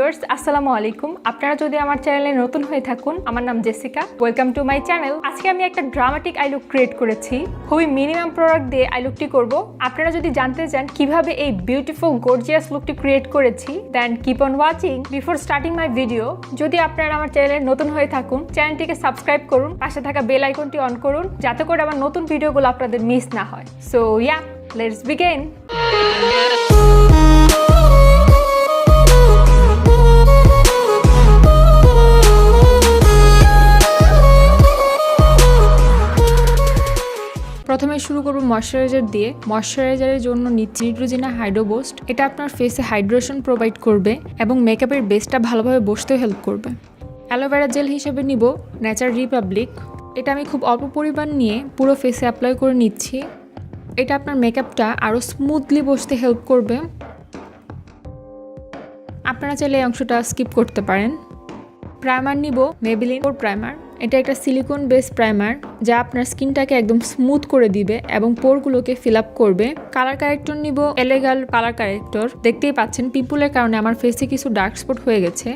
Viewers আসসালামু আলাইকুম। আপনারা যদি আমার চ্যানেলে নতুন হয়ে থাকুন, আমার নাম Jessica. Welcome to my channel. আজকে আমি একটা ড্রামাটিক আই লুক ক্রিয়েট করেছি। খুবই মিনিমাম প্রোডাক্ট দিয়ে আই লুকটি করব। আপনারা যদি জানতে চান কিভাবে এই বিউটিফুল গর্জিয়াস লুকটি ক্রিয়েট করেছি, then keep on watching before starting my video. যদি আপনারা আমার চ্যানেলে নতুন হয়ে থাকুন, চ্যানেলটিকে সাবস্ক্রাইব করুন, পাশে থাকা বেল আইকনটি অন করুন, যাতে করে আমার নতুন ভিডিওগুলো আপনাদের মিস না হয়। So yeah, let's begin. প্রথমে শুরু করব ময়শ্চারাইজার দিয়ে। ময়শ্চারাইজারের জন্য নিচ্ছি নিউট্রিজিনা হাইড্রো বুস্ট। এটা আপনার ফেসে হাইড্রেশন প্রোভাইড করবে এবং মেকআপের বেসটা ভালোভাবে বসতেও হেল্প করবে। অ্যালোভেরা জেল হিসেবে নিব নেচার রিপাবলিক। এটা আমি খুব অল্প পরিমাণ নিয়ে পুরো ফেসে অ্যাপ্লাই করে নিচ্ছি। এটা আপনার মেকআপটা আরও স্মুথলি বসতে হেল্প করবে। আপনারা চাইলে এই অংশটা স্কিপ করতে পারেন। প্রাইমার নিব মেবেলিন পোর প্রাইমার। এটা একটা সিলিকন বেস প্রাইমার যা আপনার স্কিনটাকে একদম স্মুথ করে দিবে এবং পোরগুলোকে ফিল আপ করবে। কালার কারেক্টর নিব এলেগাল কালার কারেক্টর। দেখতেই পাচ্ছেন পিম্পলের কারণে আমার ফেসে কিছু ডার্ক স্পট হয়ে গেছে।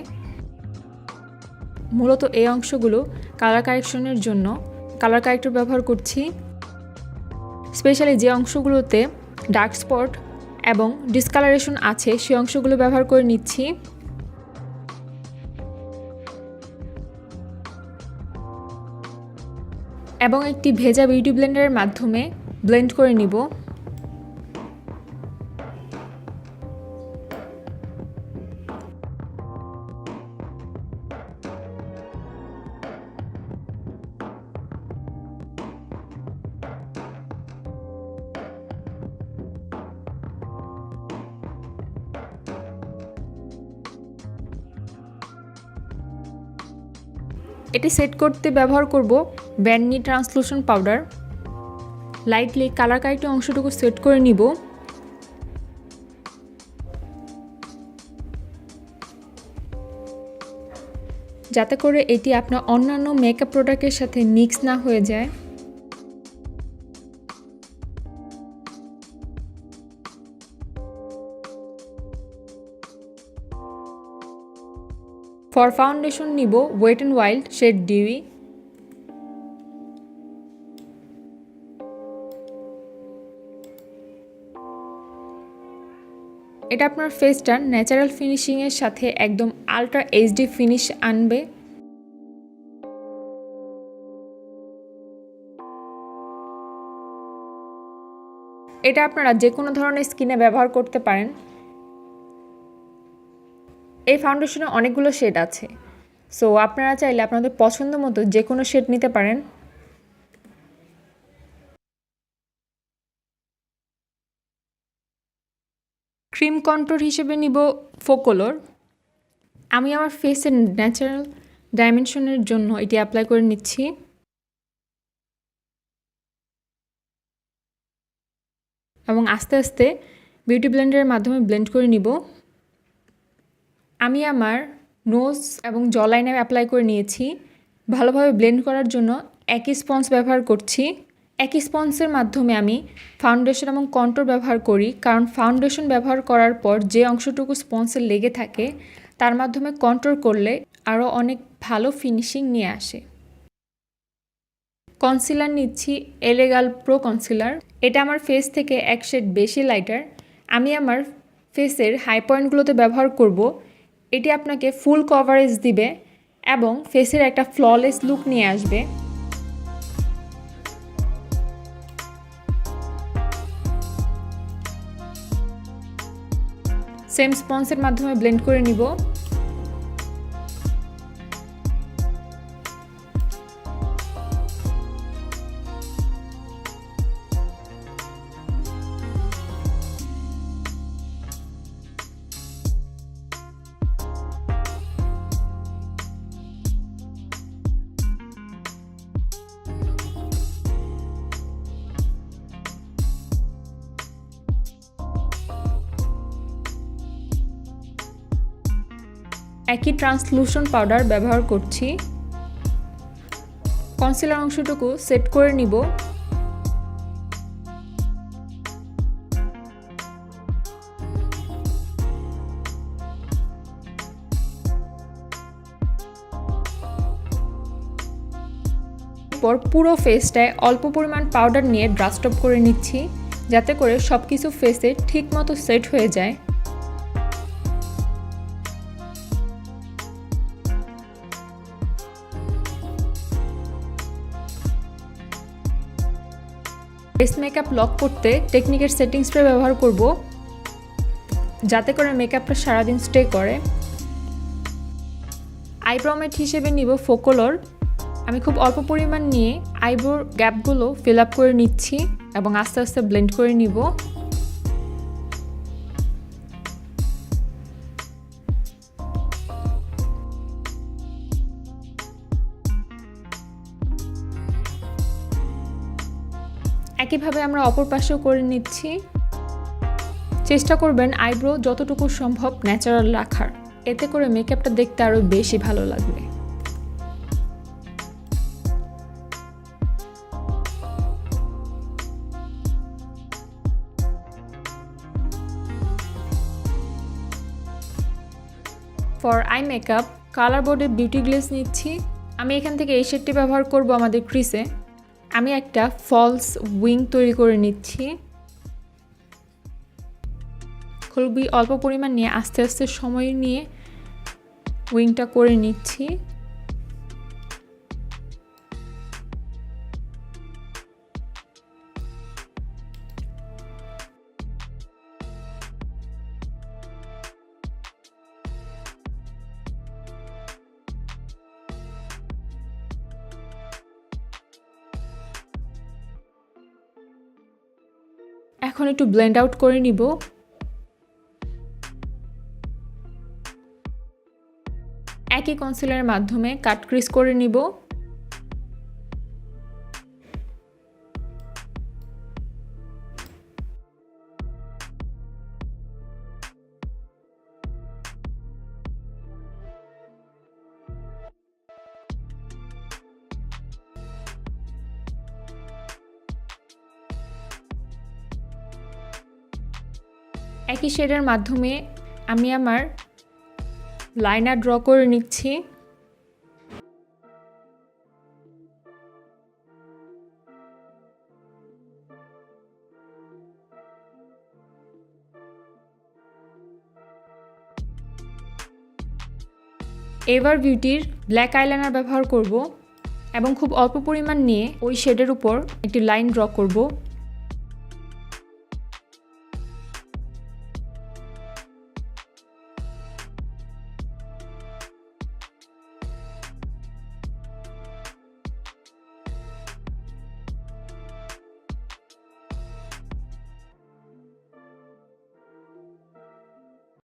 মূলত এই অংশগুলো কালার কারেকশনের জন্য কালার কারেক্টর ব্যবহার করছি। স্পেশালি যে অংশগুলোতে ডার্ক স্পট এবং ডিসকালারেশন আছে সেই অংশগুলো ব্যবহার করে নিচ্ছি। এবং একটি ভেজা বিউটি ব্লেন্ডারের মাধ্যমে ব্লেন্ড করে নিব। এটি সেট করতে ব্যবহার করব ব্যান্ডনি ট্রান্সলুশন পাউডার। লাইটলি কালার কারেক্ট অংশটুকু সেট করে নিব। যাতে করে এটি আপনার অন্যান্য মেকআপ প্রোডাক্টের সাথে মিক্স না হয়ে যায়। ফর ফাউন্ডেশন নিব wet and wild shade dewy. এটা আপনার ফেসটার ন্যাচারাল ফিনিশিংয়ের সাথে একদম আলট্রা এইচডি ফিনিশ আনবে। এটা আপনারা যে কোনো ধরনের স্কিনে ব্যবহার করতে পারেন। এই ফাউন্ডেশনে অনেকগুলো শেড আছে, সো আপনারা চাইলে আপনাদের পছন্দ মতো যে কোনো শেড নিতে পারেন। ক্রিম কন্ট্রোল হিসেবে নিব ফোকোলোর। আমি আমার ফেসের ন্যাচারাল ডাইমেনশনের জন্য এটি অ্যাপ্লাই করে নিচ্ছি। এবং আস্তে আস্তে বিউটি ব্লেন্ডারের মাধ্যমে ব্লেন্ড করে নিব। আমি আমার নোজ এবং জ লাইনে অ্যাপ্লাই করে নিয়েছি। ভালোভাবে ব্লেন্ড করার জন্য একই স্পঞ্জ ব্যবহার করছি। একই স্পঞ্জের মাধ্যমে আমি ফাউন্ডেশন এবং কন্ট্রোর ব্যবহার করি, কারণ ফাউন্ডেশন ব্যবহার করার পর যে অংশটুকু স্পঞ্জে লেগে থাকে তার মাধ্যমে কন্ট্রোল করলে আরও অনেক ভালো ফিনিশিং নিয়ে আসে। কনসিলার নিচ্ছি এলেগাল প্রো কনসিলার। এটা আমার ফেস থেকে এক শেড বেশি লাইটার। আমি আমার ফেসের হাই পয়েন্টগুলোতে ব্যবহার করব। এটি আপনাকে ফুল কভারেজ দিবে এবং ফেসের একটা ফ্ললেস লুক নিয়ে আসবে। সেম স্পঞ্জের মাধ্যমে ব্লেন্ড করে নিব। একই ট্রান্সলুশন পাউডার ব্যবহার করছি। কনসিলার অংশটুকু সেট করে নিব। এরপর পুরো ফেসটায় অল্প পরিমাণ পাউডার নিয়ে ব্রাশ আপ করে নিচ্ছি, যাতে করে সব কিছু ফেসে ঠিক মতো সেট হয়ে যায়। ফেস মেকআপ লক করতে টেকনিকের সেটিং স্প্রে ব্যবহার করব, যাতে করে মেকআপটা সারাদিন স্টে করে। আইব্রো ম্যাট হিসেবে নিব ফোকোলর। আমি খুব অল্প পরিমাণ নিয়ে আইব্রোর গ্যাপগুলো ফিল আপ করে নিচ্ছি এবং আস্তে আস্তে ব্লেন্ড করে নিব। একইভাবে আমরা অপর পাশেও করে নিচ্ছি। চেষ্টা করবেন আইব্রো যতটুকু সম্ভব ন্যাচারাল রাখার, এতে করে মেকআপটা দেখতে আরও বেশি ভালো লাগবে। ফর আই মেকআপ কালার বোর্ডের বিউটি গ্লেজ নিচ্ছি। আমি এখান থেকে এই শেডটি ব্যবহার করব আমাদের ক্রিসে। আমি একটা ফলস উইং তৈরি করে নিচ্ছি। খুবই অল্প পরিমাণ নিয়ে আস্তে আস্তে সময় নিয়ে উইংটা করে নিচ্ছি। এখন একটু ব্লেন্ড আউট করে নিব। একই কনসিলারের মাধ্যমে কাট ক্রিজ করে নিব। একই শেডের মাধ্যমে আমি আমার লাইনার ড্র করে নিচ্ছি। এভার বিউটির ব্ল্যাক আইলাইনার ব্যবহার করব এবং খুব অল্প পরিমাণ নিয়ে ওই শেডের উপর একটি লাইন ড্র করব।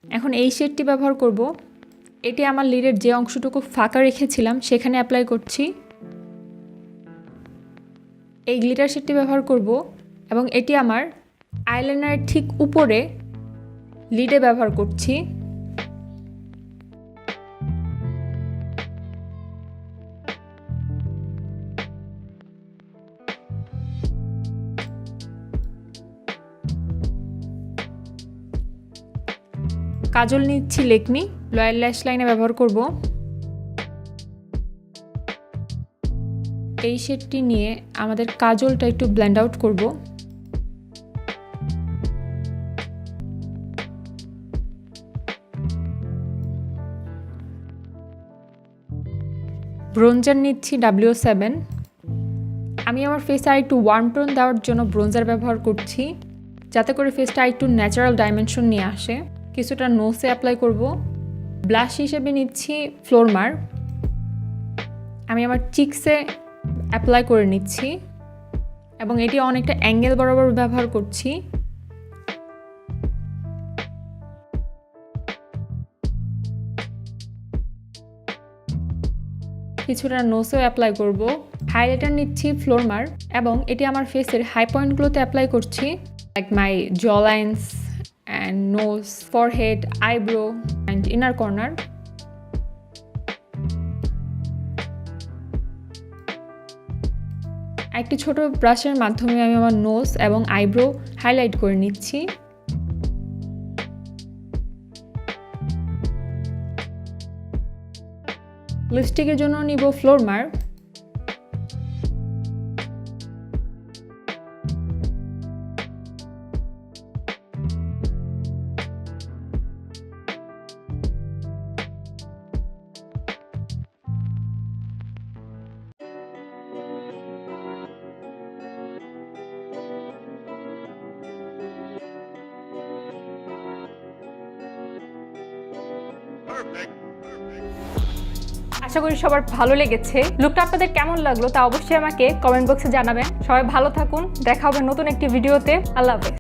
এখন এই শেডটি ব্যবহার করব। এটি আমার লিডের যে অংশটুকু ফাঁকা রেখেছিলাম সেখানে অ্যাপ্লাই করছি। এই গ্লিটার শেডটি ব্যবহার করব এবং এটি আমার আইলাইনারের ঠিক উপরে লিডে ব্যবহার করছি। কাজল নিচ্ছি লেকমি, লয়াল ল্যাশ লাইনে ব্যবহার করব। এই শেডটি নিয়ে আমাদের কাজলটা একটু ব্লেন্ড আউট করব। ব্রোঞ্জার নিচ্ছি W7। আমি আমার ফেসে আর একটু ওয়ার্ম টোন দেওয়ার জন্য ব্রোঞ্জার ব্যবহার করছি, যাতে করে ফেসটা আর একটু ন্যাচারাল ডাইমেনশন নিয়ে আসে। কিছুটা নোসে অ্যাপ্লাই করব। ব্লাশ হিসেবে নিচ্ছি ফ্লোরমার। আমি আমার চিকসে অ্যাপ্লাই করে নিচ্ছি এবং এটি অনেকটা অ্যাঙ্গেল বরাবর ব্যবহার করছি। কিছুটা নোসেও অ্যাপ্লাই করব। হাইলাইটার নিচ্ছি ফ্লোরমার এবং এটি আমার ফেসের হাই পয়েন্টগুলোতে অ্যাপ্লাই করছি, লাইক মাই জ lines and nose, forehead, eyebrow and inner corner. একটি ছোট ব্রাশের মাধ্যমে আমি আমার নোজ এবং আইব্রো হাইলাইট করে নিচ্ছি। লিপস্টিকের জন্য নিব ফ্লোরমার। আশা করি সবার ভালো লেগেছে। লুকটা আপনাদের কেমন লাগলো তা অবশ্যই আমাকে কমেন্ট বক্সে জানাবেন। সবাই ভালো থাকুন, দেখা হবে নতুন একটি ভিডিওতে। আল্লাহ হাফেজ।